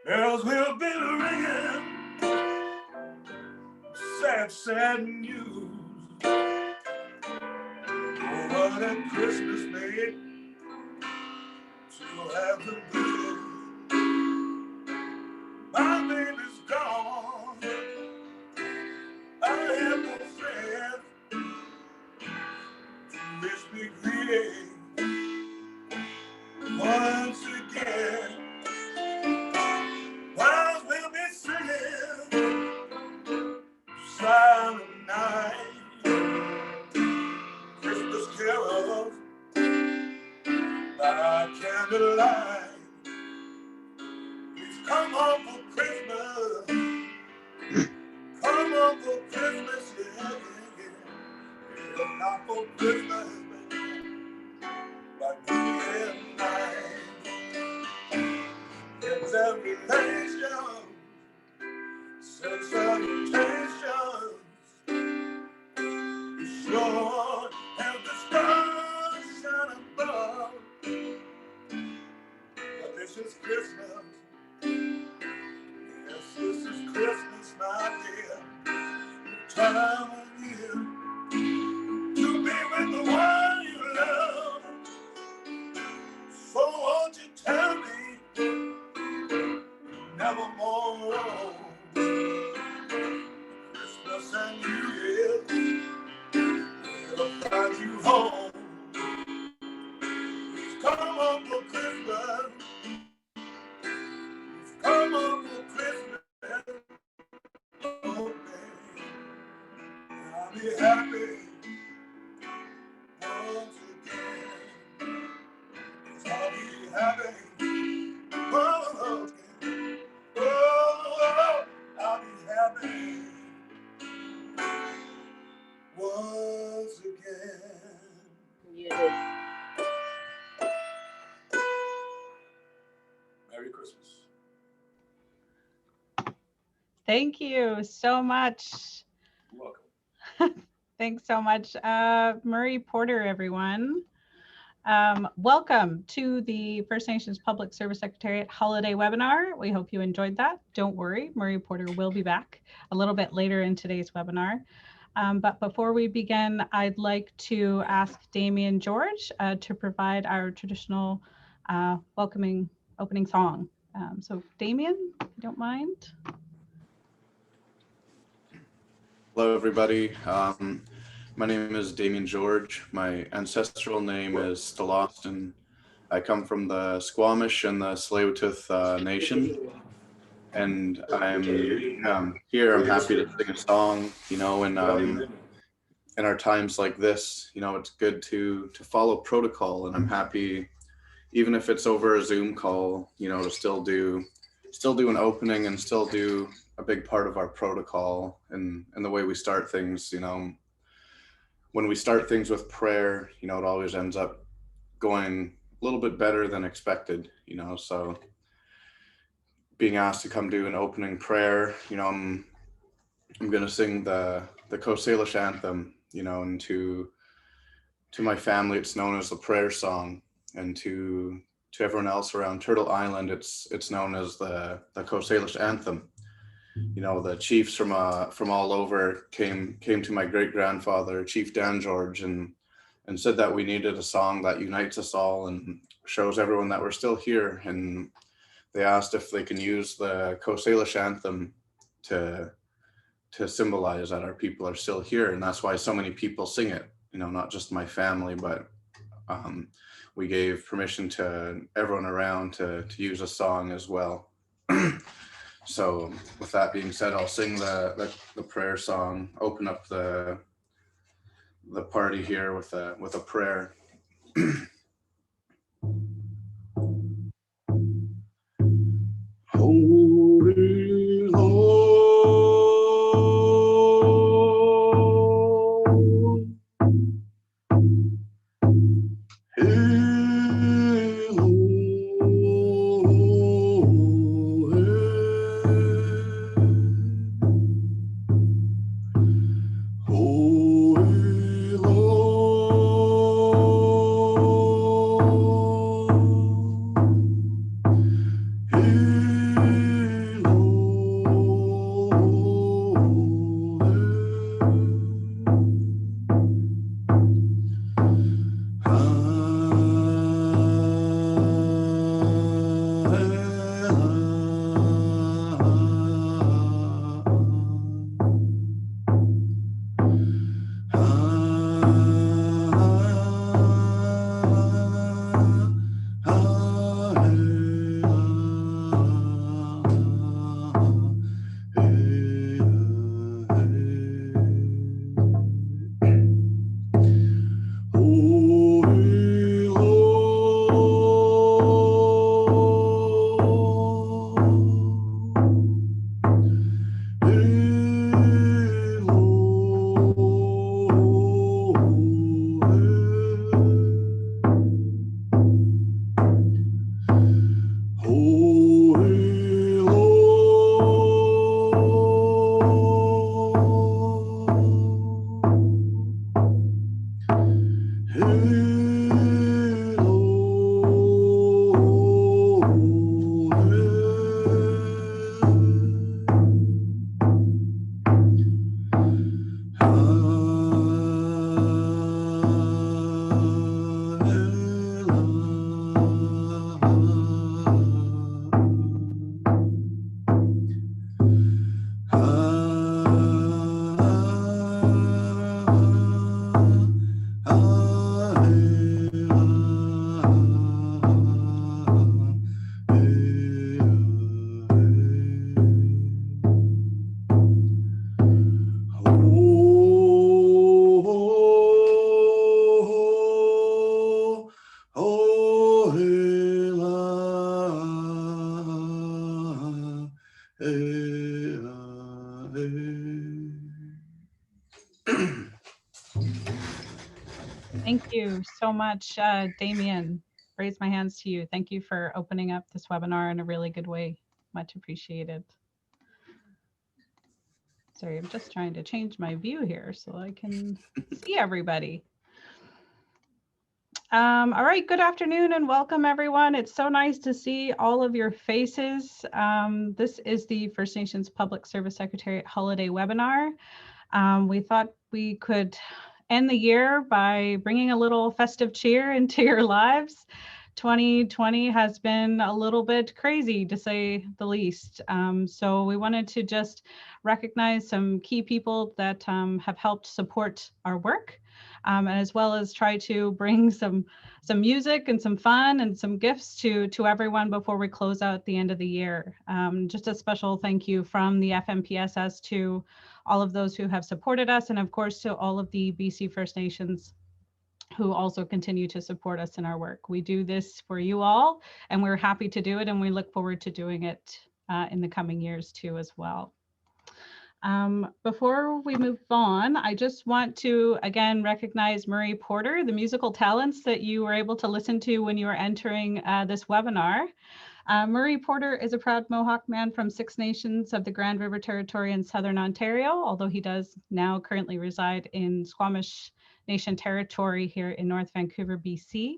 Bells will be ringing, sad, sad news. Oh, what a Christmas made to have the blues. My baby's gone, I have no friend to wish me greeting once again. While we'll be singing silent night, Christmas carols by candlelight. Please come home for Christmas, come home for Christmas, yeah, yeah, yeah. If not for Christmas, but New Year's night. It's every nation, send salutations. Be sure have the stars shine above. But this is Christmas. Yes, this is Christmas, my dear. The time of year to be with the one you love. So won't you tell me nevermore? Christmas and New Year will find you home. Please come home for Christmas. Please come home for Christmas. Oh, baby, I'll be happy once again. I'll be happy. Oh, okay. Oh, I'll be happy once again. Yes. Merry Christmas. Thank you so much. You're welcome. Thanks so much. Murray Porter, everyone. Welcome to the First Nations Public Service Secretariat Holiday Webinar. We hope you enjoyed that. Don't worry, Murray Porter will be back a little bit later in today's webinar. But before we begin, I'd like to ask Damien George to provide our traditional welcoming opening song. So Damien, if you don't mind. Hello, everybody. My name is Damien George. My ancestral name is Staloston. I come from the Squamish and the Tsleil-Waututh Nation. And I'm here. I'm happy to sing a song, you know, in our times like this, you know, it's good to follow protocol, and I'm happy, even if it's over a Zoom call, you know, to still do an opening and still do a big part of our protocol and the way we start things. You know, when we start things with prayer, you know, it always ends up going a little bit better than expected, you know. So being asked to come do an opening prayer, you know, I'm gonna sing the Coast Salish anthem, you know, and to my family it's known as the prayer song, and to everyone else around Turtle Island it's known as the Coast Salish anthem. You know, the chiefs from all over came to my great-grandfather, Chief Dan George, and said that we needed a song that unites us all and shows everyone that we're still here. And they asked if they can use the Coast Salish anthem to symbolize that our people are still here. And that's why so many people sing it, you know, not just my family, but we gave permission to everyone around to use a song as well. So with that being said, I'll sing the prayer song, open up the party here with a prayer. Holy Lord, Holy Lord, so much, Damien. Raise my hands to you. Thank you for opening up this webinar in a really good way. Much appreciated. Sorry, I'm just trying to change my view here so I can see everybody. All right, good afternoon and welcome everyone. It's so nice to see all of your faces. This is the First Nations Public Service Secretariat Holiday Webinar. We thought we could end the year by bringing a little festive cheer into your lives. 2020 has been a little bit crazy, to say the least. So we wanted to just recognize some key people that have helped support our work, and as well as try to bring some music and some fun and some gifts to everyone before we close out the end of the year. Just a special thank you from the FNPSS to all of those who have supported us, and of course to all of the BC First Nations who also continue to support us in our work. We do this for you all, and we're happy to do it, and we look forward to doing it in the coming years too as well. Before we move on, I just want to again recognize Murray Porter, the musical talents that you were able to listen to when you were entering this webinar. Murray Porter is a proud Mohawk man from Six Nations of the Grand River Territory in Southern Ontario, although he does now currently reside in Squamish Nation Territory here in North Vancouver, BC.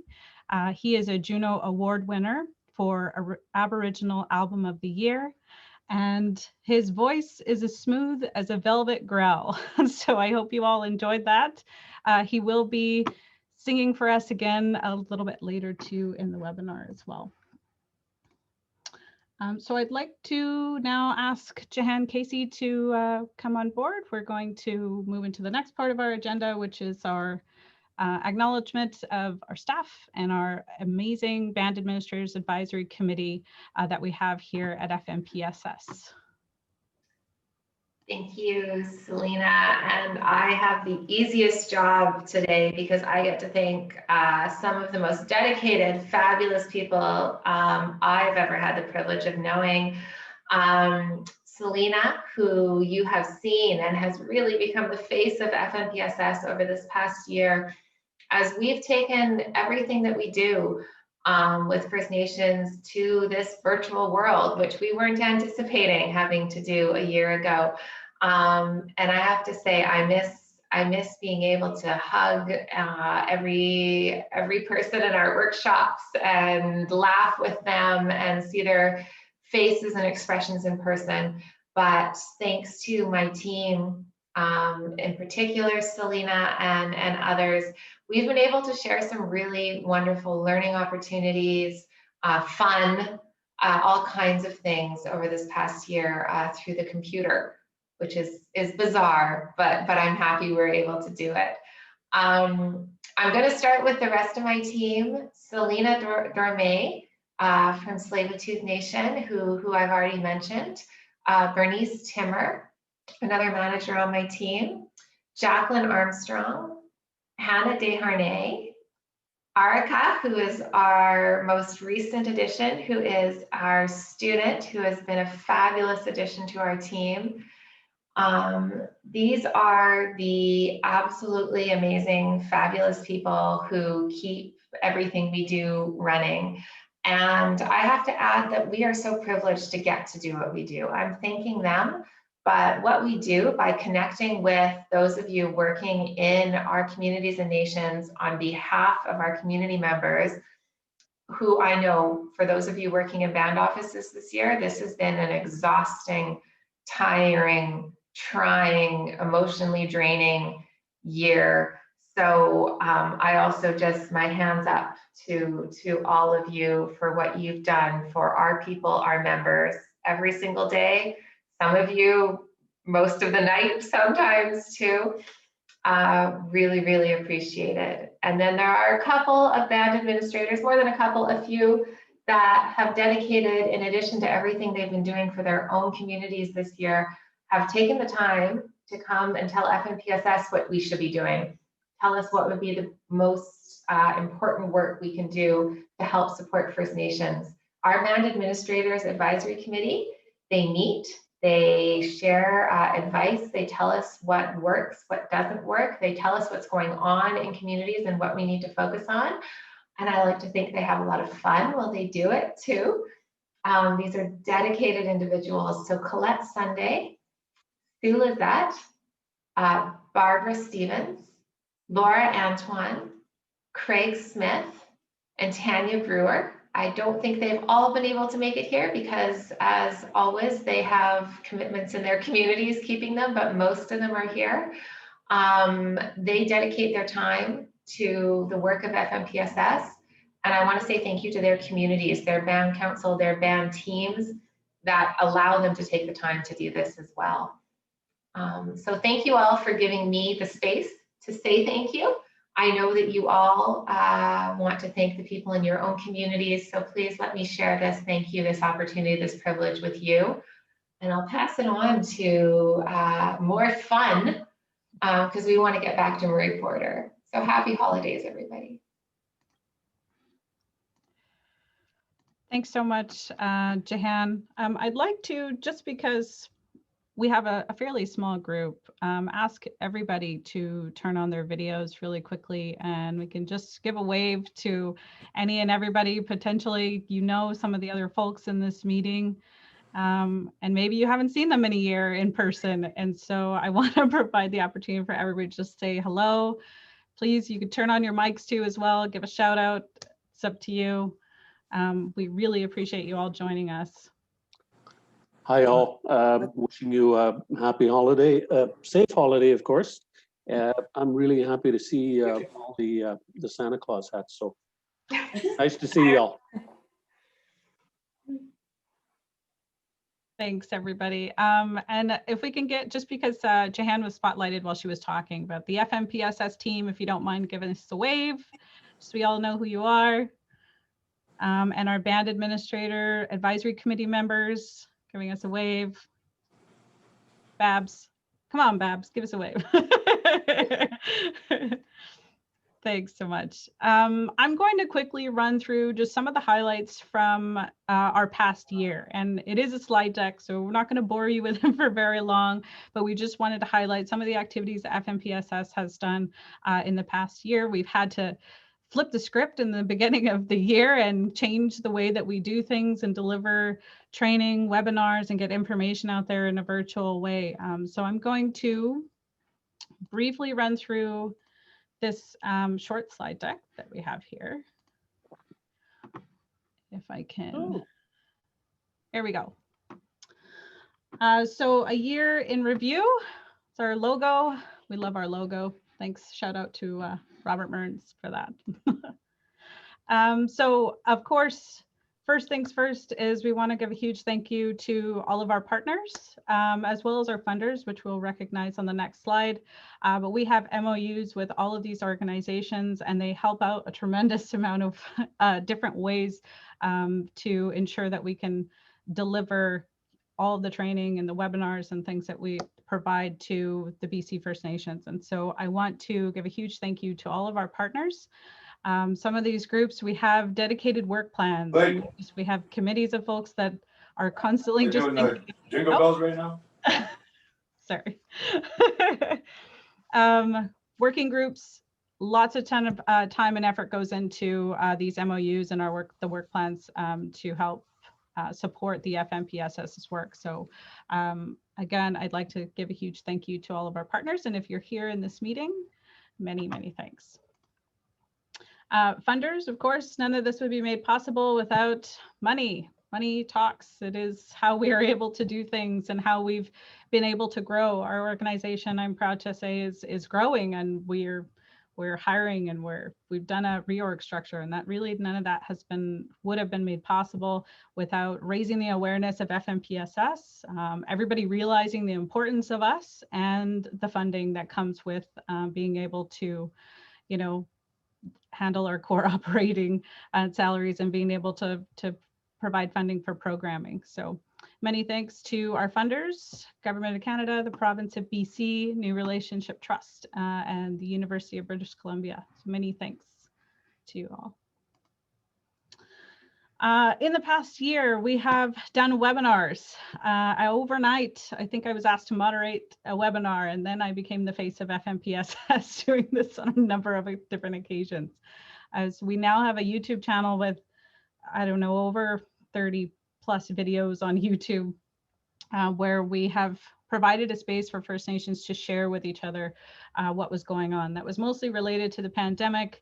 He is a Juno Award winner for Aboriginal Album of the Year, and his voice is as smooth as a velvet growl. So I hope you all enjoyed that. He will be singing for us again a little bit later too in the webinar as well. So I'd like to now ask Jahan Casey to come on board. We're going to move into the next part of our agenda, which is our acknowledgement of our staff and our amazing Band Administrators Advisory Committee that we have here at FNPSS. Thank you, Selena. And I have the easiest job today because I get to thank some of the most dedicated, fabulous people I've ever had the privilege of knowing. Selena, who you have seen and has really become the face of FNPSS over this past year, as we've taken everything that we do with First Nations to this virtual world, which we weren't anticipating having to do a year ago. And I have to say, I miss being able to hug every person in our workshops and laugh with them and see their faces and expressions in person. But thanks to my team, in particular Selena and others, we've been able to share some really wonderful learning opportunities, fun, all kinds of things over this past year through the computer, which is bizarre, but I'm happy we're able to do it. I'm going to start with the rest of my team. Selena Dorme from Tsleil-Waututh Nation, who I've already mentioned. Bernice Timmer, another manager on my team. Jacqueline Armstrong. Hannah Desharnais. Arika, who is our most recent addition, who is our student, who has been a fabulous addition to our team. These are the absolutely amazing, fabulous people who keep everything we do running. And I have to add that we are so privileged to get to do what we do. I'm thanking them, but what we do by connecting with those of you working in our communities and nations on behalf of our community members, who I know, for those of you working in band offices this year, this has been an exhausting, tiring, trying, emotionally draining year. So I also just, my hands up to all of you for what you've done for our people, our members, every single day. Some of you, most of the night sometimes too. Really, really appreciate it. And then there are a couple of band administrators, more than a couple, a few that have dedicated, in addition to everything they've been doing for their own communities this year, have taken the time to come and tell FNPSS what we should be doing. Tell us what would be the most important work we can do to help support First Nations. Our Band Administrators Advisory Committee, they meet They share advice. They tell us what works, what doesn't work. They tell us what's going on in communities and what we need to focus on. And I like to think they have a lot of fun while they do it too. These are dedicated individuals. So Colette Sunday, Sue Lizette, Barbara Stevens, Laura Antoine, Craig Smith, and Tanya Brewer. I don't think they've all been able to make it here because, as always, they have commitments in their communities keeping them, but most of them are here. They dedicate their time to the work of FNPSS, and I want to say thank you to their communities, their band council, their band teams that allow them to take the time to do this as well. So thank you all for giving me the space to say thank you. I know that you all want to thank the people in your own communities, so please let me share this thank you, this opportunity, this privilege with you. And I'll pass it on to more fun because we want to get back to Marie Porter. So happy holidays, everybody. Thanks so much, Jahan. I'd like to, just because we have a fairly small group, ask everybody to turn on their videos really quickly, and we can just give a wave to any and everybody. Potentially, you know, some of the other folks in this meeting, and maybe you haven't seen them in a year in person. And so I want to provide the opportunity for everybody to just say hello. Please, you could turn on your mics too as well, give a shout out. It's up to you. We really appreciate you all joining us. Hi all, wishing you a happy holiday, safe holiday, of course. I'm really happy to see all the Santa Claus hats, so nice to see y'all. Thanks, everybody. And if we can get, just because Jahan was spotlighted while she was talking, but the FNPSS team, if you don't mind giving us a wave, so we all know who you are. And our band administrator, advisory committee members, giving us a wave. Babs, come on, Babs, give us a wave. Thanks so much. I'm going to quickly run through just some of the highlights from our past year. And it is a slide deck, so we're not going to bore you with them for very long, but we just wanted to highlight some of the activities that FNPSS has done in the past year. We've had to flip the script in the beginning of the year and change the way that we do things and deliver training, webinars, and get information out there in a virtual way. So I'm going to briefly run through this short slide deck that we have here. If I can, There we go. So a year in review, it's our logo. We love our logo. Thanks, shout out to Robert Mearns for that. So of course, first things first is we want to give a huge thank you to all of our partners, as well as our funders, which we'll recognize on the next slide. But we have MOUs with all of these organizations, and they help out a tremendous amount of different ways to ensure that we can deliver all of the training and the webinars and things that we provide to the BC First Nations. And so I want to give a huge thank you to all of our partners. Some of these groups, we have dedicated work plans. We have committees of folks that are constantly just thinking, jingle bells right now. Sorry. Working groups, lots of ton of time and effort goes into these MOUs and the work plans to help support the FNPSS's work. So again, I'd like to give a huge thank you to all of our partners. And if you're here in this meeting, many, many thanks. Funders, of course, none of this would be made possible without money. Money talks. It is how we are able to do things and how we've been able to grow. Our organization, I'm proud to say, is growing, and we're hiring, and we've done a reorg structure, and that really none of that would have been made possible without raising the awareness of FNPSS, everybody realizing the importance of us and the funding that comes with being able to, handle our core operating salaries and being able to provide funding for programming. So many thanks to our funders, Government of Canada, the Province of BC, New Relationship Trust, and the University of British Columbia. So many thanks to you all. In the past year, we have done webinars. Overnight, I think I was asked to moderate a webinar, and then I became the face of FNPSS doing this on a number of different occasions. As we now have a YouTube channel with, I don't know, over 30 plus videos on YouTube, where we have provided a space for First Nations to share with each other what was going on. That was mostly related to the pandemic.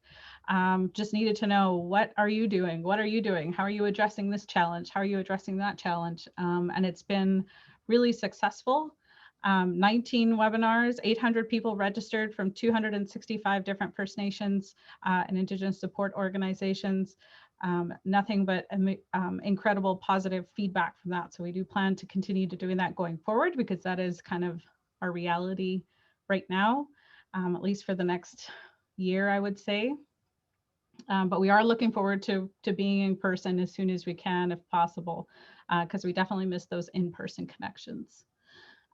Just needed to know, what are you doing? What are you doing? How are you addressing this challenge? How are you addressing that challenge? And it's been really successful. 19 webinars, 800 people registered from 265 different First Nations and Indigenous support organizations. Nothing but incredible positive feedback from that. So we do plan to continue to doing that going forward, because that is kind of our reality right now, at least for the next year, I would say. But we are looking forward to being in person as soon as we can, if possible, because we definitely miss those in-person connections.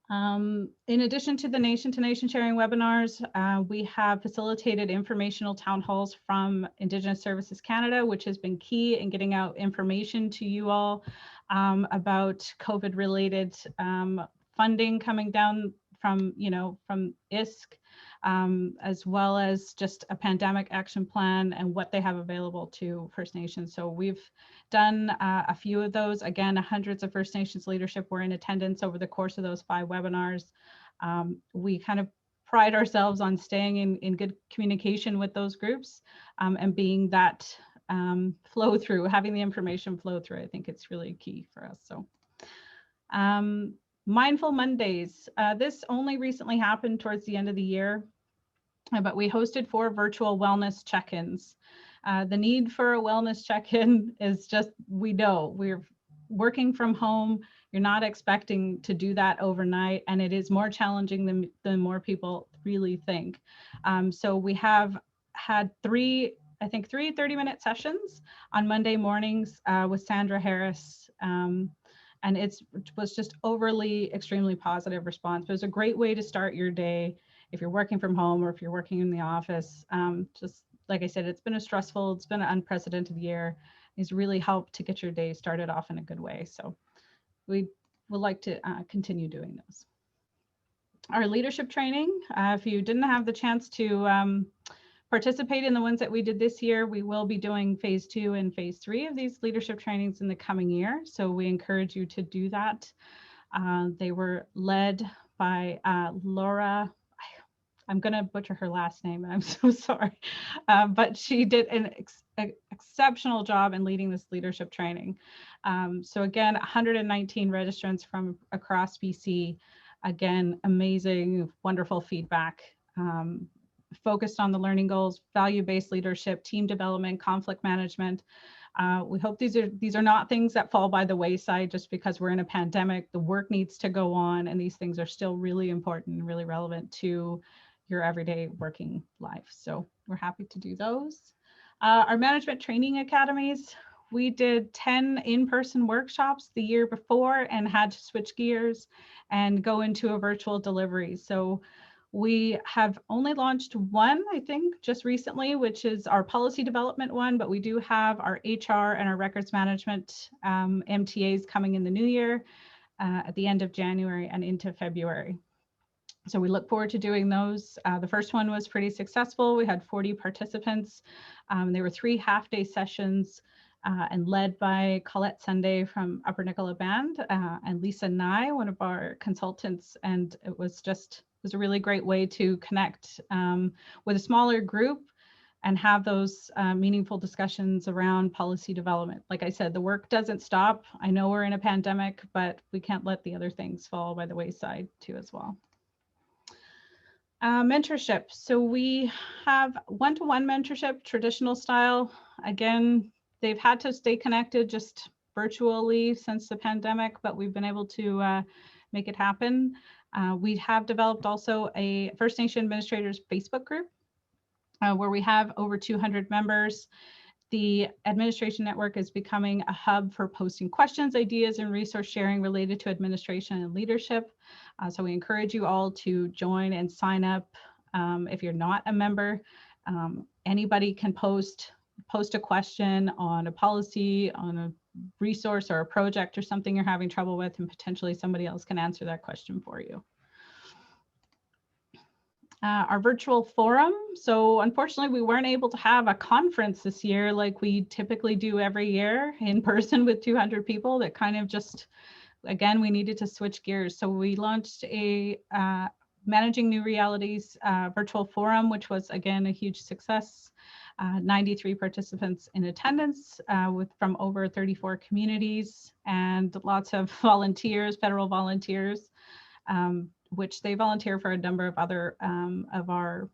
In addition to the nation-to-nation sharing webinars, we have facilitated informational town halls from Indigenous Services Canada, which has been key in getting out information to you all about COVID-related funding coming down from, from ISK, as well as just a pandemic action plan and what they have available to First Nations. So we've done a few of those. Again, hundreds of First Nations leadership were in attendance over the course of those 5 webinars. We kind of pride ourselves on staying in good communication with those groups and being that flow through, having the information flow through. I think it's really key for us. So Mindful Mondays. This only recently happened towards the end of the year, but we hosted 4 virtual wellness check-ins. The need for a wellness check-in is just, we know we're working from home. You're not expecting to do that overnight, and it is more challenging than more people really think. So we have had 3 30-minute sessions on Monday mornings with Sandra Harris. And it was just extremely positive response. It was a great way to start your day if you're working from home or if you're working in the office. Just like I said, it's been an unprecedented year. It's really helped to get your day started off in a good way. So we would like to continue doing those. Our leadership training, if you didn't have the chance to participate in the ones that we did this year, we will be doing phase 2 and phase 3 of these leadership trainings in the coming year. So we encourage you to do that. They were led by Laura. I'm going to butcher her last name, and I'm so sorry. But she did an exceptional job in leading this leadership training. So again, 119 registrants from across BC. Again, amazing, wonderful feedback. Focused on the learning goals, value-based leadership, team development, conflict management. We hope these are not things that fall by the wayside just because we're in a pandemic. The work needs to go on, and these things are still really important and really relevant to your everyday working life. So we're happy to do those. Our management training academies, we did 10 in-person workshops the year before and had to switch gears and go into a virtual delivery. So we have only launched one, I think, just recently, which is our policy development one, but we do have our HR and our records management MTAs coming in the new year at the end of January and into February. So we look forward to doing those. The first one was pretty successful. We had 40 participants. There were 3 half-day sessions and led by Colette Sunday from Upper Nicola Band and Lisa Nye, one of our consultants. And it was a really great way to connect with a smaller group and have those meaningful discussions around policy development. Like I said, the work doesn't stop. I know we're in a pandemic, but we can't let the other things fall by the wayside too as well. Mentorship. So we have one-to-one mentorship, traditional style. Again, they've had to stay connected just virtually since the pandemic, but we've been able to make it happen. We have developed also a First Nation Administrators Facebook group where we have over 200 members. The administration network is becoming a hub for posting questions, ideas, and resource sharing related to administration and leadership. So we encourage you all to join and sign up if you're not a member. Anybody can post post a question on a policy, on a resource or a project or something you're having trouble with, and potentially somebody else can answer that question for you. Our virtual forum. So unfortunately, we weren't able to have a conference this year like we typically do every year in person with 200 people. That kind of just, again, we needed to switch gears. So we launched a Managing New Realities virtual forum, which was, again, a huge success. 93 participants in attendance from over 34 communities, and lots of volunteers, federal volunteers, which they volunteer for a number of other of our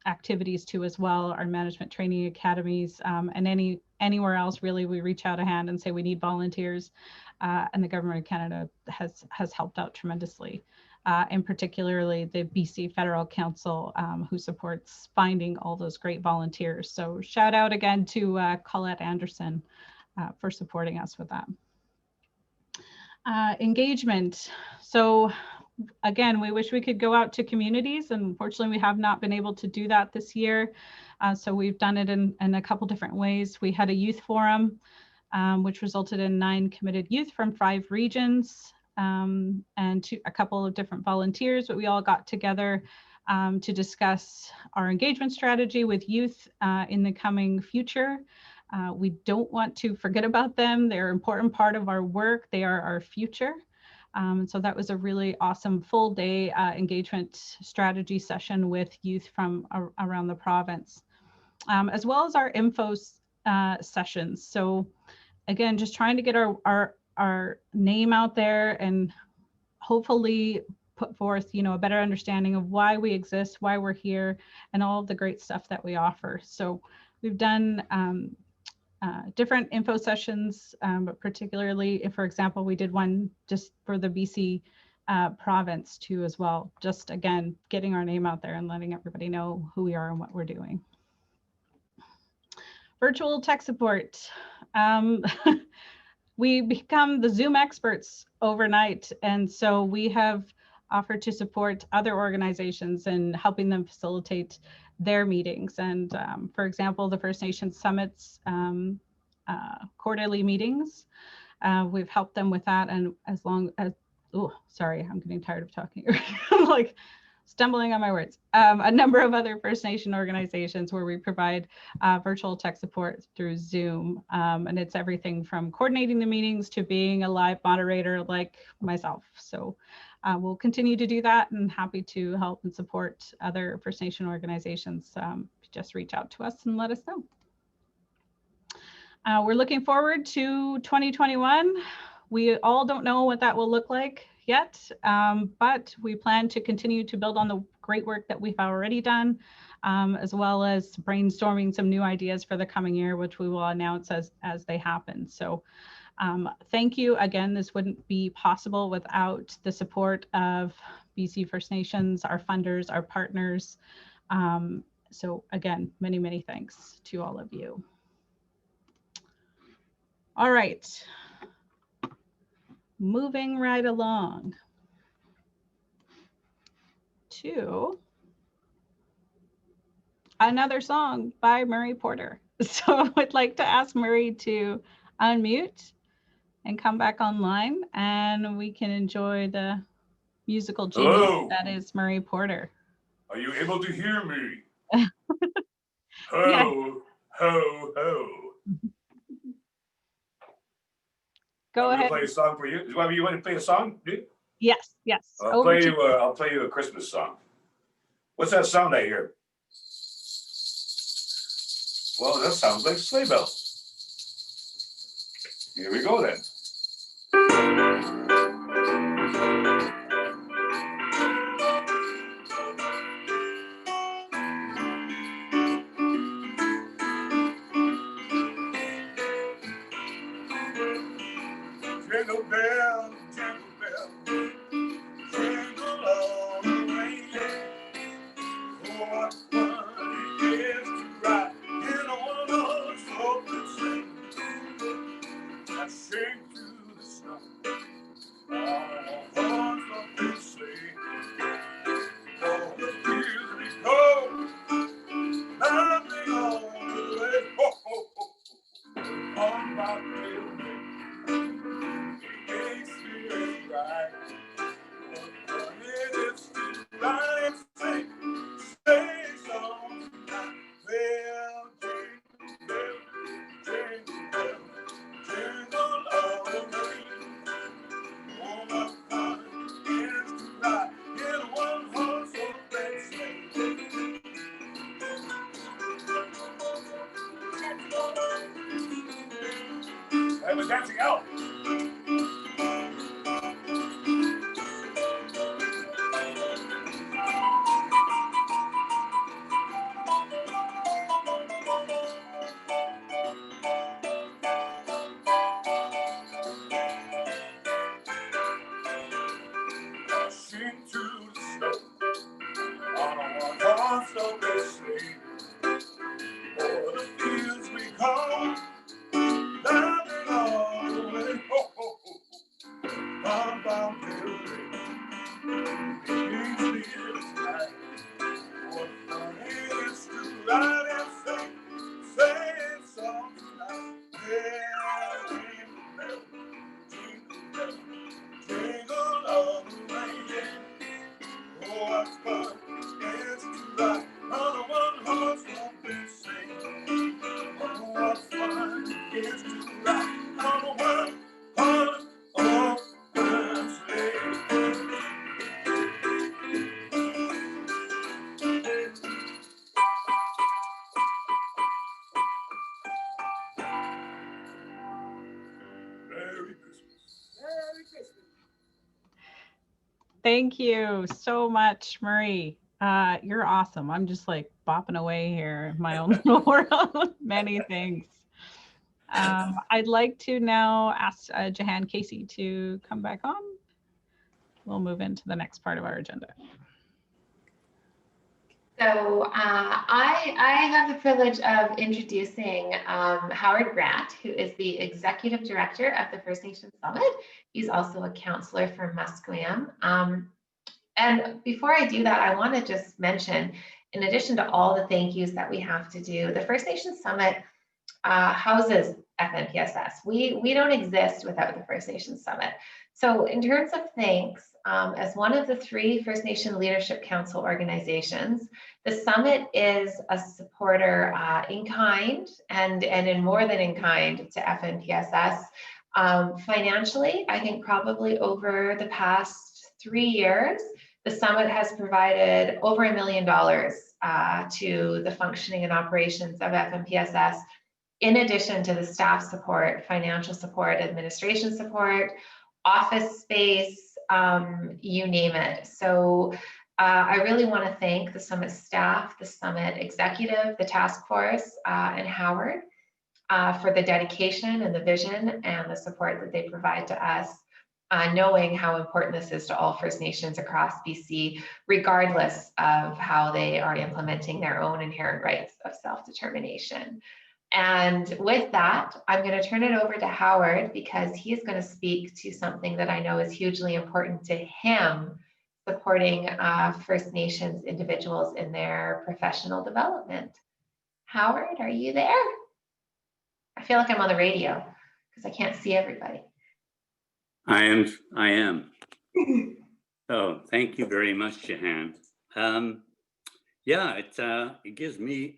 activities too as well, our management training academies, and anywhere else really we reach out a hand and say we need volunteers, and the government of Canada has helped out tremendously, and particularly the BC Federal Council, who supports finding all those great volunteers. So shout out again to Colette Anderson for supporting us with that. Engagement. So again, we wish we could go out to communities, and unfortunately we have not been able to do that this year. So we've done it in a couple different ways. We had a youth forum, which resulted in 9 committed youth from 5 regions, and a couple of different volunteers, but we all got together to discuss our engagement strategy with youth in the coming future. We don't want to forget about them. They're an important part of our work. They are our future. So that was a really awesome full day engagement strategy session with youth from around the province, as well as our info sessions. So again, just trying to get our name out there and hopefully put forth, a better understanding of why we exist, why we're here, and all of the great stuff that we offer. So we've done different info sessions, but particularly if, for example, we did one just for the BC province too as well. Just again, getting our name out there and letting everybody know who we are and what we're doing. Virtual tech support. We become the Zoom experts overnight, and so we have offered to support other organizations in helping them facilitate their meetings. And for example, the First Nations Summits quarterly meetings, we've helped them with that. And as long as, oh, sorry, I'm getting tired of talking. I'm like stumbling on my words. A number of other First Nation organizations where we provide virtual tech support through Zoom. And it's everything from coordinating the meetings to being a live moderator like myself. So we'll continue to do that, and happy to help and support other First Nation organizations. Just reach out to us and let us know. We're looking forward to 2021. We all don't know what that will look like yet, but we plan to continue to build on the great work that we've already done, as well as brainstorming some new ideas for the coming year, which we will announce as they happen. So thank you again. This wouldn't be possible without the support of BC First Nations, our funders, our partners. So again, many, many thanks to all of you. All right, moving right along to another song by Murray Porter. So I'd like to ask Murray to unmute and come back online, and we can enjoy the musical genius that is Murray Porter. Are you able to hear me? Ho, Yeah. ho, ho. Go ahead. I'm gonna play a song for you. You want to play a song? Yes, yes. I'll play you a Christmas song. What's that sound I hear? Well, that sounds like sleigh bells. Here we go then. Jingle bell, jingle all the way. Oh, what fun it is to ride in on those open sleigh that sing through the snow. On open sleigh, oh, the fields be cold, nothing on the way. Ho, ho, And we're dancing out. Dashing through the snow on a one-horse open sleigh. O'er the fields we go, laughing all the way. Ho, ho, ho. Bum, bum, fiddle, being clear as night. What fun it is to ride and sing songs tonight. Yeah, jingle bell, jingle all the way. Oh, what fun it is to ride on a one-horse open sleigh. Oh, what fun it is to ride on a one-horse open sleigh. Merry Christmas. Merry Christmas. Thank you so much, Murray. You're awesome. I'm just like bopping away here in my own little world. Many thanks. I'd like to now ask Jahan Casey to come back on. We'll move into the next part of our agenda. So I have the privilege of introducing Howard Grant, who is the Executive Director of the First Nations Summit. He's also a counselor for Musqueam. And before I do that, I want to just mention, in addition to all the thank yous that we have to do, the First Nations Summit houses FNPSS. We don't exist without the First Nations Summit. So in terms of thanks, as one of the 3 First Nation Leadership Council organizations, the Summit is a supporter in kind and in more than in kind to FNPSS. Financially, I think probably over the past 3 years, the Summit has provided over $1 million to the functioning and operations of FNPSS, in addition to the staff support, financial support, administration support, office space, you name it. So I really want to thank the Summit staff, the Summit executive, the task force, and Howard for the dedication and the vision and the support that they provide to us, knowing how important this is to all First Nations across BC, regardless of how they are implementing their own inherent rights of self-determination. And with that, I'm going to turn it over to Howard, because he's going to speak to something that I know is hugely important to him, supporting First Nations individuals in their professional development. Howard, are you there? I feel like I'm on the radio because I can't see everybody. I am. So thank you very much, Jahan. Yeah, it gives me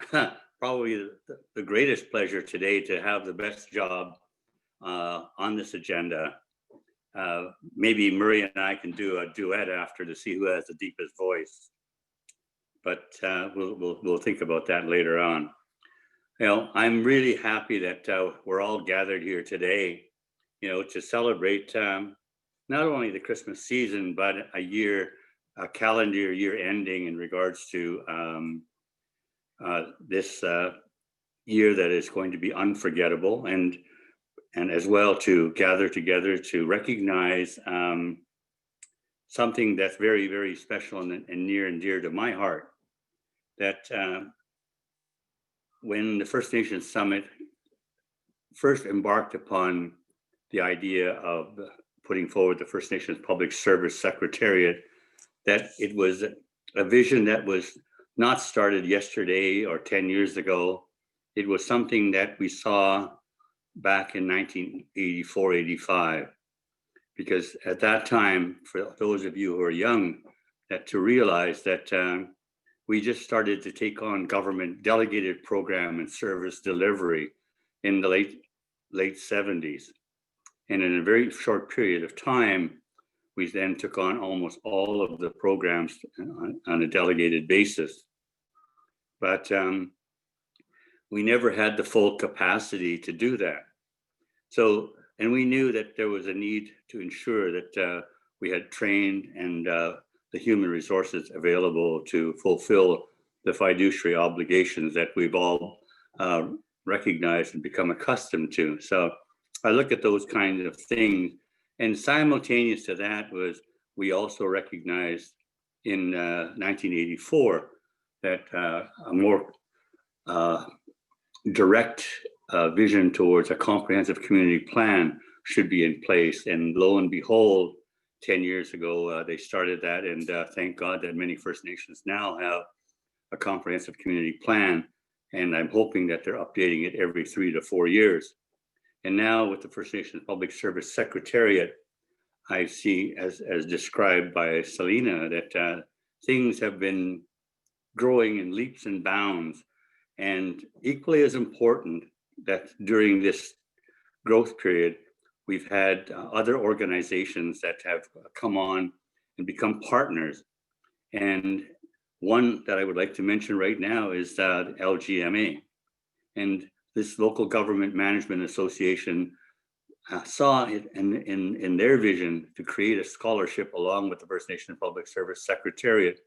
probably the greatest pleasure today to have the best job on this agenda. Maybe Murray and I can do a duet after to see who has the deepest voice, but we'll think about that later on. You know, I'm really happy that we're all gathered here today, you know, to celebrate not only the Christmas season, but a calendar year ending in regards to this year that is going to be unforgettable, and as well to gather together to recognize something that's very, very special and near and dear to my heart, that when the First Nations Summit first embarked upon the idea of putting forward the First Nations Public Service Secretariat, that it was a vision that was not started yesterday or 10 years ago. It was something that we saw back in 1984, 85, because at that time, for those of you who are young, that to realize that we just started to take on government delegated program and service delivery in the late 70s. And in a very short period of time, we then took on almost all of the programs on a delegated basis. But we never had the full capacity to do that. So, and we knew that there was a need to ensure that we had trained and the human resources available to fulfill the fiduciary obligations that we've all recognized and become accustomed to. So I look at those kinds of things, and simultaneous to that was we also recognized in 1984 that a more direct vision towards a comprehensive community plan should be in place. And lo and behold, 10 years ago, they started that, and thank God that many First Nations now have a comprehensive community plan, and I'm hoping that they're updating it every 3 to 4 years. And now with the First Nations Public Service Secretariat, I see, as described by Selena, that things have been growing in leaps and bounds, and equally as important that during this growth period, we've had other organizations that have come on and become partners. And one that I would like to mention right now is LGMA. And this Local Government Management Association saw it in their vision to create a scholarship along with the First Nation Public Service Secretariat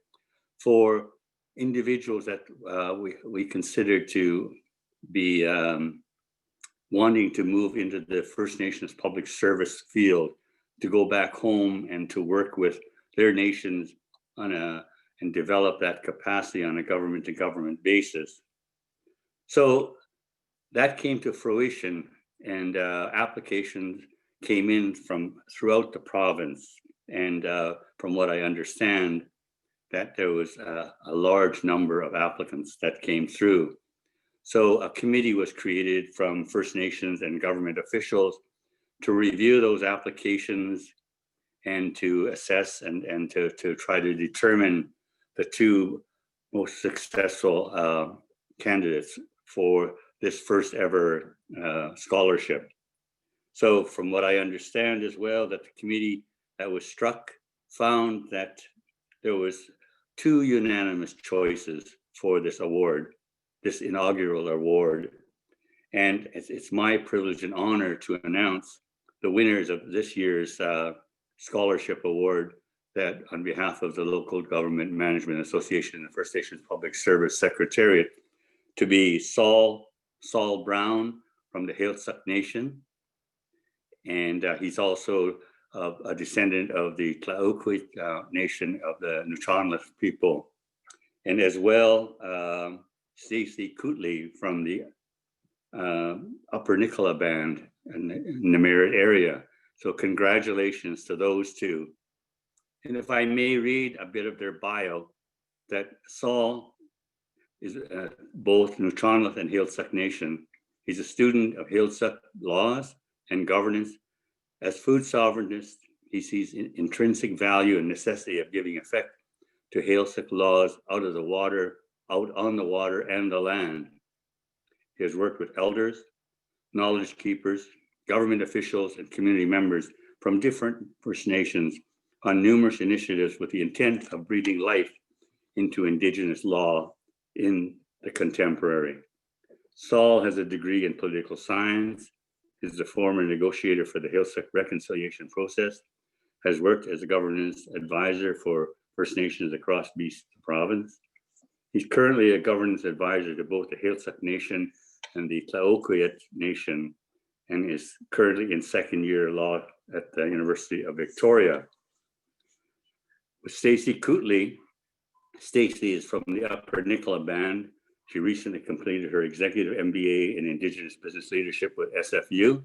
for individuals that we consider to be wanting to move into the First Nations public service field, to go back home and to work with their nations and develop that capacity on a government to government basis. So that came to fruition, and applications came in from throughout the province. And from what I understand, that there was a large number of applicants that came through. So a committee was created from First Nations and government officials to review those applications and to assess and to try to determine the 2 most successful candidates for this first ever scholarship. So from what I understand as well, that the committee that was struck found that there was 2 unanimous choices for this award, this inaugural award. And it's my privilege and honor to announce the winners of this year's scholarship award, that on behalf of the Local Government Management Association and the First Nations Public Service Secretariat, to be Saul Brown from the Heiltsuk Nation. And he's also a descendant of the Tlaoquit Nation of the Nuu-chah-nulth people. And as well, Stacey Cootley from the Upper Nicola Band in the Merritt area. So congratulations to those 2. And if I may read a bit of their bio, that Saul is both Nuu-chah-nulth and Heiltsuk Nation. He's a student of Heiltsuk laws and governance. As food sovereignist, he sees intrinsic value and necessity of giving effect to Heiltsuk laws out on the water and the land. He has worked with elders, knowledge keepers, government officials, and community members from different First Nations on numerous initiatives with the intent of breathing life into Indigenous law in the contemporary. Saul has a degree in political science, is the former negotiator for the Heiltsuk reconciliation process, has worked as a governance advisor for First Nations across BC province. He's currently a governance advisor to both the Heiltsuk Nation and the Tlaoquit Nation, and is currently in 2nd year law at the University of Victoria. With Stacey Cootley, Stacey is from the Upper Nicola Band. She recently completed her executive MBA in Indigenous Business Leadership with SFU.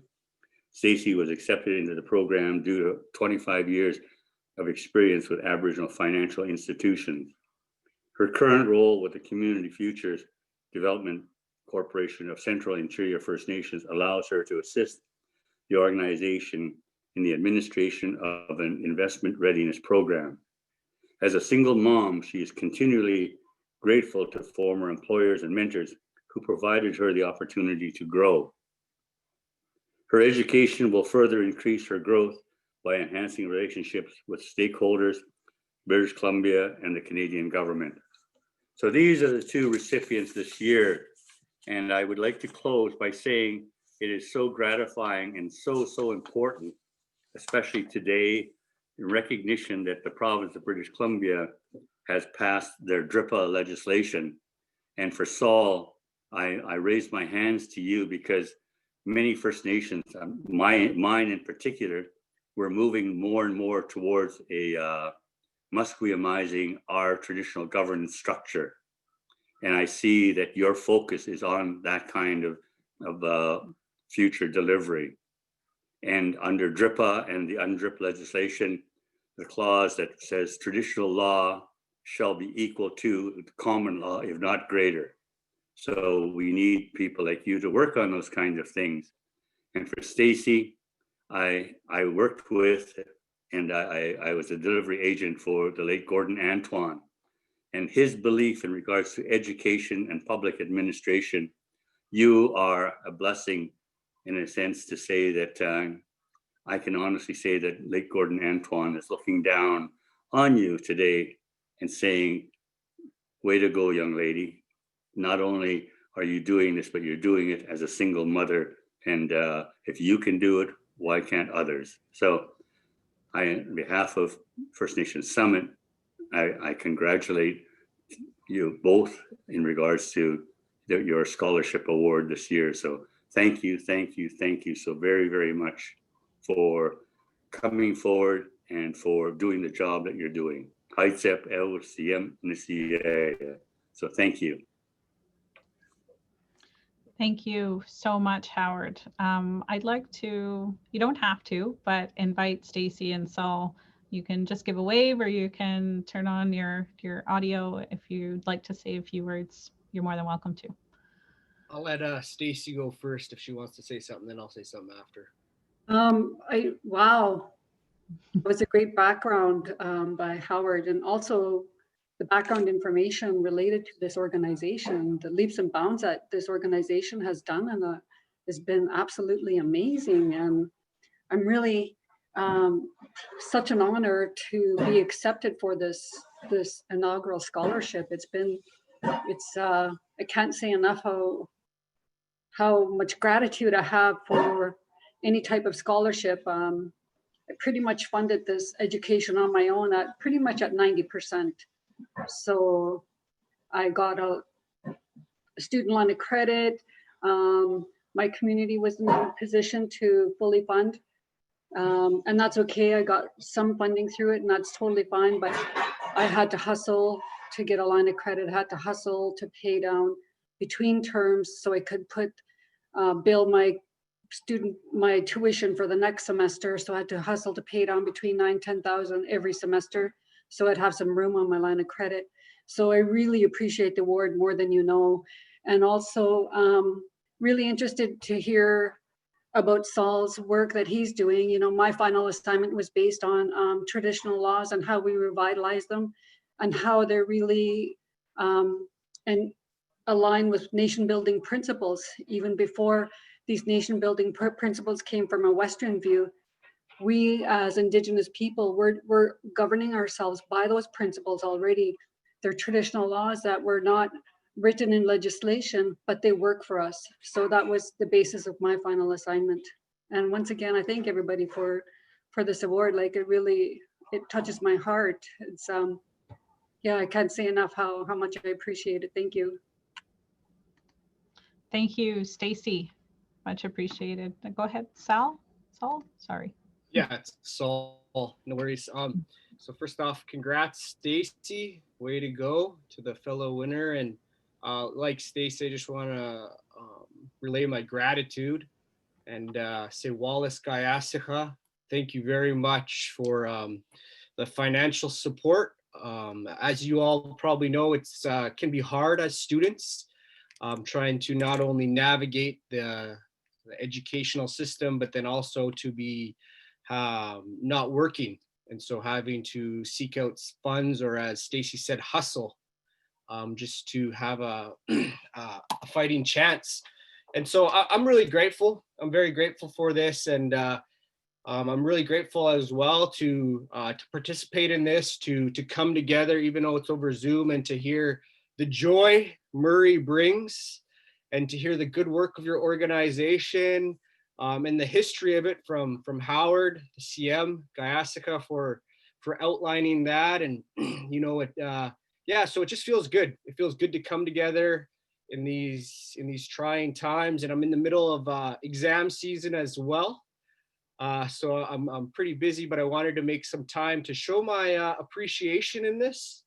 Stacey was accepted into the program due to 25 years of experience with Aboriginal financial institutions. Her current role with the Community Futures Development Corporation of Central Interior First Nations allows her to assist the organization in the administration of an investment readiness program. As a single mom, she is continually grateful to former employers and mentors who provided her the opportunity to grow. Her education will further increase her growth by enhancing relationships with stakeholders, British Columbia, and the Canadian government. So these are the two recipients this year. And I would like to close by saying it is so gratifying and so important, especially today, in recognition that the province of British Columbia has passed their DRIPA legislation. And for Saul, I raise my hands to you because many First Nations, mine in particular, we're moving more and more towards a Musqueamizing our traditional governance structure. And I see that your focus is on that kind of future delivery. And under DRIPA and the UNDRIP legislation, the clause that says traditional law shall be equal to common law, if not greater. So we need people like you to work on those kinds of things. And for Stacy, I worked with, and I was a delivery agent for the late Gordon Antoine, and his belief in regards to education and public administration. You are a blessing in a sense to say that I can honestly say that late Gordon Antoine is looking down on you today and saying, way to go, young lady. Not only are you doing this, but you're doing it as a single mother. And if you can do it, why can't others? So on behalf of First Nations Summit, I congratulate you both in regards to your scholarship award this year. So thank you so very much for coming forward and for doing the job that you're doing. So thank you. Thank you so much, Howard. I'd like to, you don't have to, but invite Stacy and Saul. You can just give a wave or you can turn on your audio if you'd like to say a few words. You're more than welcome to. I'll let Stacy go first if she wants to say something, then I'll say something after. Wow, it was a great background by Howard, and also the background information related to this organization, the leaps and bounds that this organization has done, and has been absolutely amazing. And I'm really such an honor to be accepted for this inaugural scholarship. I can't say enough how much gratitude I have for any type of scholarship. I pretty much funded this education on my own at pretty much at 90%. So I got a student line of credit. My community was in a position to fully fund, and that's okay. I got some funding through it, and that's totally fine, but I had to hustle to get a line of credit. I had to hustle to pay down between terms so I could bill my tuition for the next semester. So I had to hustle to pay down between $9,000-10,000 every semester, so I'd have some room on my line of credit. So I really appreciate the award more than you know. And also really interested to hear about Saul's work that he's doing. You know, my final assignment was based on traditional laws and how we revitalize them and how they're really and align with nation building principles. Even before these nation building principles came from a Western view, we as Indigenous people, we're governing ourselves by those principles already. They're traditional laws that were not written in legislation, but they work for us. So that was the basis of my final assignment. And once again, I thank everybody for this award. Like it touches my heart. It's yeah, I can't say enough how much I appreciate it. Thank you. Thank you, Stacy. Much appreciated. Go ahead, Saul, sorry. Yeah, it's Saul, no worries. So first off, congrats, Stacy, way to go to the fellow winner. And like Stacy, I just want to relay my gratitude and say Wallace Gayasiha, thank you very much for the financial support. As you all probably know, it's can be hard as students trying to not only navigate the educational system, but then also to be not working. And so having to seek out funds, or as Stacy said, hustle, just to have a fighting chance. And so I'm really grateful. I'm very grateful for this. And I'm really grateful as well to participate in this, to come together, even though it's over Zoom, and to hear the joy Murray brings, and to hear the good work of your organization, and the history of it from Howard, the CM, Guyasika, for outlining that. And you know, yeah, so it just feels good. It feels good to come together in these trying times. And I'm in the middle of exam season as well. So I'm pretty busy, but I wanted to make some time to show my appreciation in this.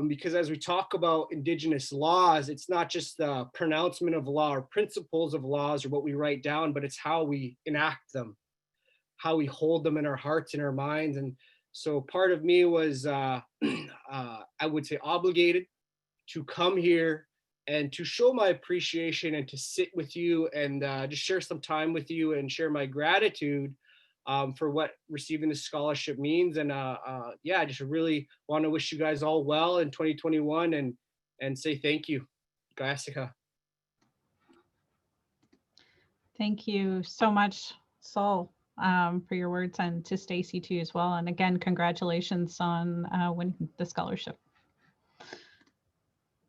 Because as we talk about Indigenous laws, it's not just the pronouncement of law or principles of laws or what we write down, but it's how we enact them, how we hold them in our hearts and our minds. And so part of me was, I would say, obligated to come here and to show my appreciation and to sit with you and just share some time with you and share my gratitude for what receiving the scholarship means. And yeah, I just really want to wish you guys all well in 2021 and say thank you. Guyasika. Thank you so much, Saul, for your words, and to Stacy too as well. And again, congratulations on winning the scholarship.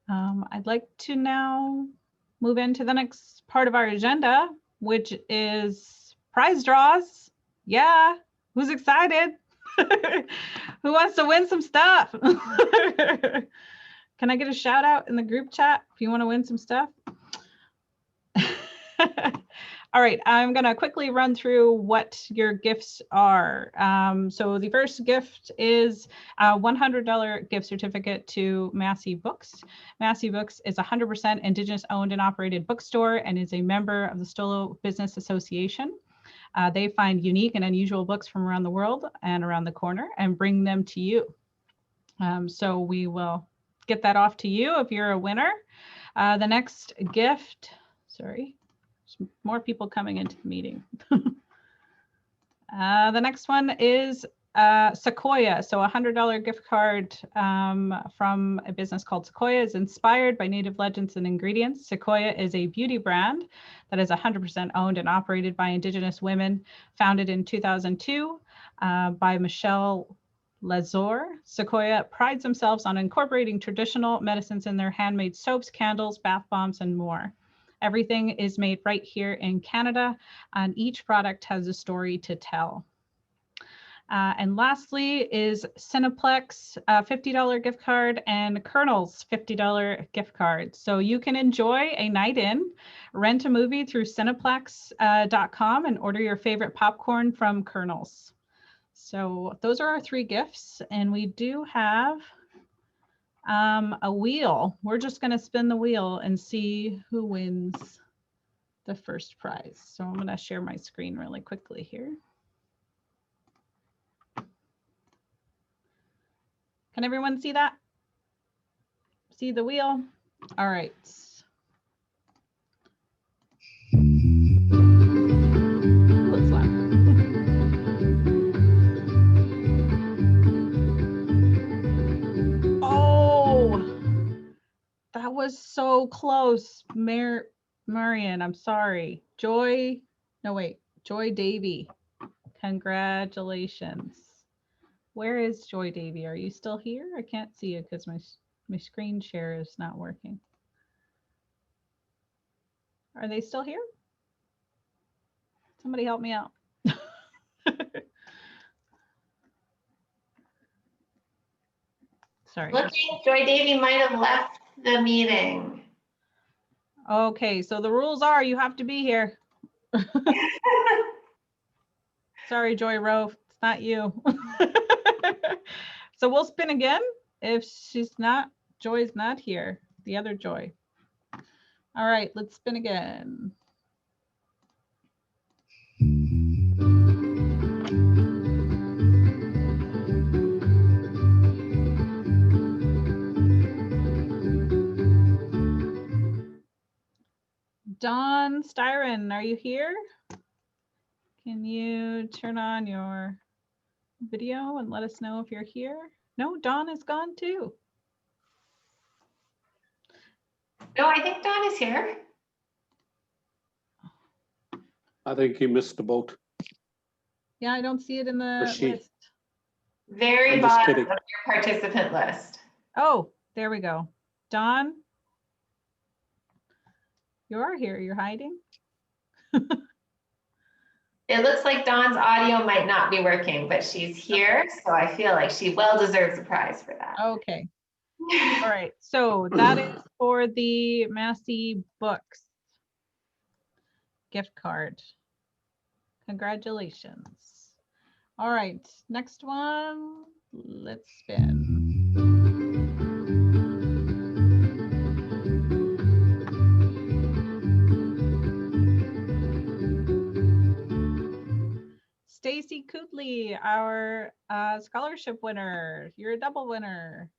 I'd like to now move into the next part of our agenda, which is prize draws. Yeah, who's excited? Who wants to win some stuff? Can I get a shout out in the group chat if you want to win some stuff? All right, I'm going to quickly run through what your gifts are. So the first gift is a $100 gift certificate to Massey Books. Massey Books is a 100% Indigenous owned and operated bookstore and is a member of the Stolo Business Association. They find unique and unusual books from around the world and around the corner and bring them to you. So we will get that off to you if you're a winner. The next gift, sorry. More people coming into the meeting. The next one is Sequoia. So a $100 gift card from a business called Sequoia is inspired by native legends and ingredients. Sequoia is a beauty brand that is 100% owned and operated by Indigenous women, founded in 2002 by Michelle Lazor. Sequoia prides themselves on incorporating traditional medicines in their handmade soaps, candles, bath bombs, and more. Everything is made right here in Canada, and each product has a story to tell. And lastly is Cineplex $50 gift card and Colonel's $50 gift card. So you can enjoy a night in, rent a movie through Cineplex.com and order your favorite popcorn from Colonel's. So those are our three gifts, and we do have a wheel. We're just going to spin the wheel and see who wins the first prize. So I'm going to share my screen really quickly here. Can everyone see that? See the wheel? All right. Ooh, it's loud. That was so close, Marian. I'm sorry. Joy Davy. Congratulations. Where is Joy Davy? Are you still here? I can't see you because my screen share is not working. Are they still here? Somebody help me out. Sorry. Looking, Joy Davy might have left the meeting. Okay, so the rules are you have to be here. Sorry, Joy Rowe, it's not you. So we'll spin again if Joy's not here, the other Joy. All right, let's spin again. Dawn Styron, are you here? Can you turn on your video and let us know if you're here? No, Dawn is gone too. No, I think Dawn is here. I think he missed the boat. Yeah, I don't see it in the she? list. Very I'm just bottom kidding. of your participant list. Oh, there we go. Dawn, you are here. You're hiding. It looks like Dawn's audio might not be working, but she's here. So I feel like she well deserves a prize for that. Okay. All right. So that is for the Massey Books gift card. Congratulations. All right. Next one. Let's spin. Stacy Kootley, our scholarship winner. You're a double winner.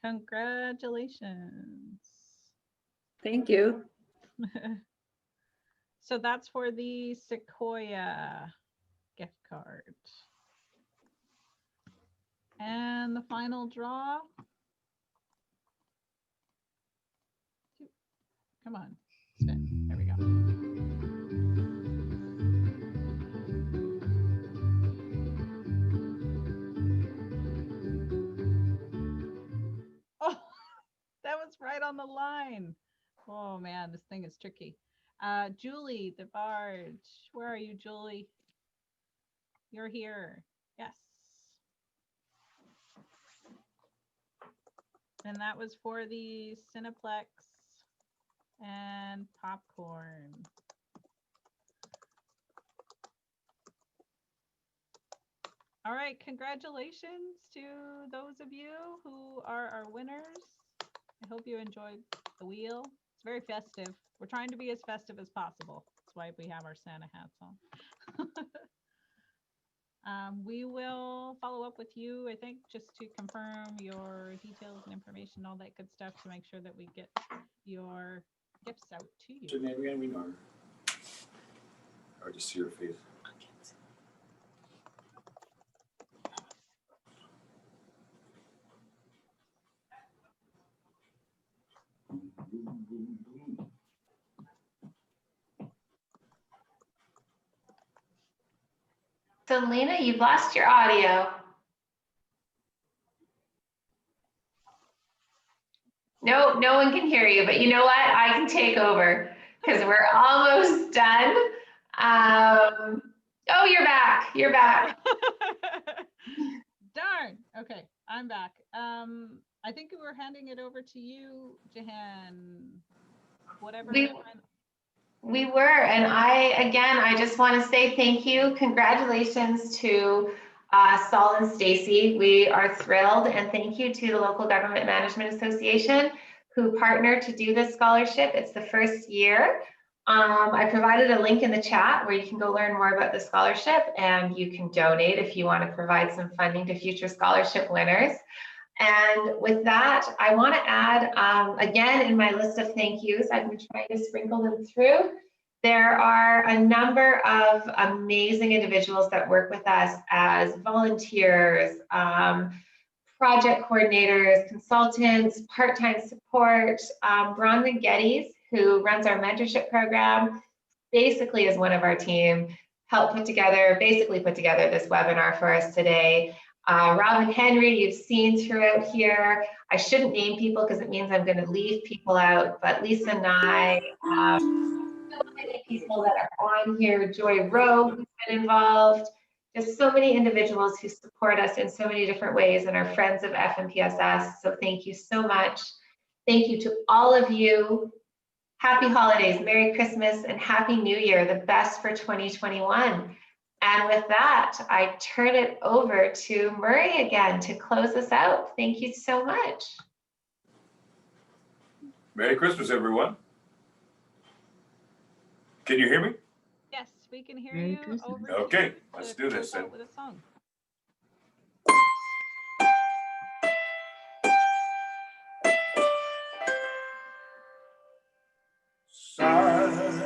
Congratulations. Thank you. So that's for the Sequoia gift card. And the final draw. Come on, spin. There we go. Oh, that was right on the line. Oh man, this thing is tricky. Julie DeBarge, where are you, Julie? You're here. Yes. And that was for the Cineplex and popcorn. All right, congratulations to those of you who are our winners. I hope you enjoyed the wheel. It's very festive. We're trying to be as festive as possible. That's why we have our Santa hats on. We will follow up with you, I think, just to confirm your details and information, all that good stuff, to make sure that we get your gifts out to you. Your name again, we know her. Or just see your face. So Lena, you've lost your audio. No, no one can hear you, but you know what? I can take over because we're almost done. Oh, you're back. You're back. Darn. Okay, I'm back. I think we're handing it over to you, Jahan. Whatever. We were, and I just want to say thank you. Congratulations to Saul and Stacy. We are thrilled, and thank you to the Local Government Management Association who partnered to do this scholarship. It's the first year. I provided a link in the chat where you can go learn more about the scholarship, and you can donate if you want to provide some funding to future scholarship winners. And with that, I want to add, again, in my list of thank yous, I've been trying to sprinkle them through. There are a number of amazing individuals that work with us as volunteers, project coordinators, consultants, part-time support. Bronwyn Geddes, who runs our mentorship program, basically is one of our team, helped basically put together this webinar for us today. Robin Henry, you've seen throughout here. I shouldn't name people because it means I'm going to leave people out, but Lisa and I, so many people that are on here, Joy Rowe, who's been involved, just so many individuals who support us in so many different ways and are friends of FNPSS. So thank you so much. Thank you to all of you. Happy holidays, Merry Christmas, and Happy New Year, the best for 2021. And with that, I turn it over to Murray again to close us out. Thank you so much. Merry Christmas, everyone. Can you hear me? Yes, we can hear you. Over okay, to let's do this then. With a song. Silent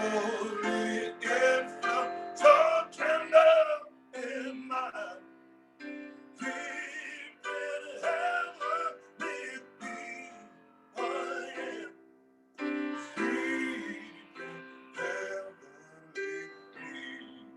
Holy infant, so tender in my deep in heaven, leave me I am sleeping heavenly peace.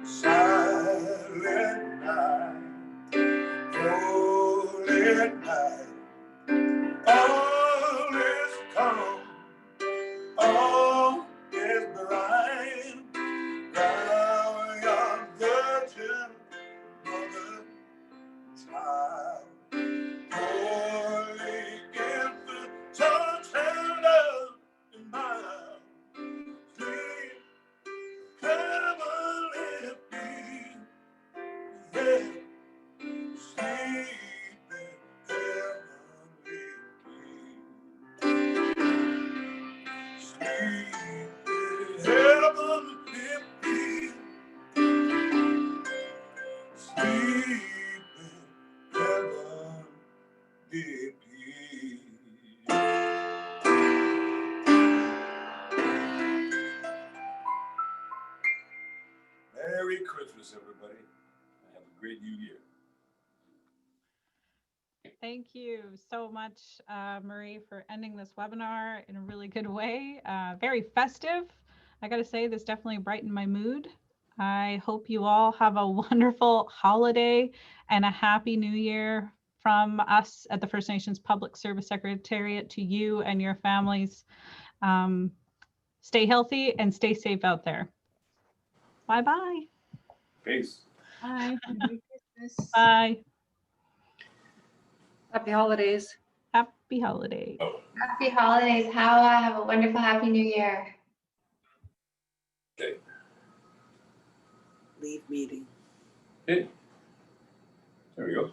Silent night, holy night, all is calm, all is blind. Thou young virgin, mother, child, holy infant, so tender and mild, sweet heavenly peace. Yeah. Sleep in heavenly peace. Sleep in heavenly peace. Sleep in heavenly peace. Merry Christmas, everybody. Have a great new year. Thank you so much, Marie, for ending this webinar in a really good way. Very festive. I got to say, this definitely brightened my mood. I hope you all have a wonderful holiday and a happy new year from us at the First Nations Public Service Secretariat to you and your families. Stay healthy and stay safe out there. Bye-bye. Peace. Bye. Merry Christmas. Bye. Happy holidays. Happy holidays. Happy holidays, Hawa. Have a wonderful, happy new year. Okay. Leave meeting. Hey. There we go.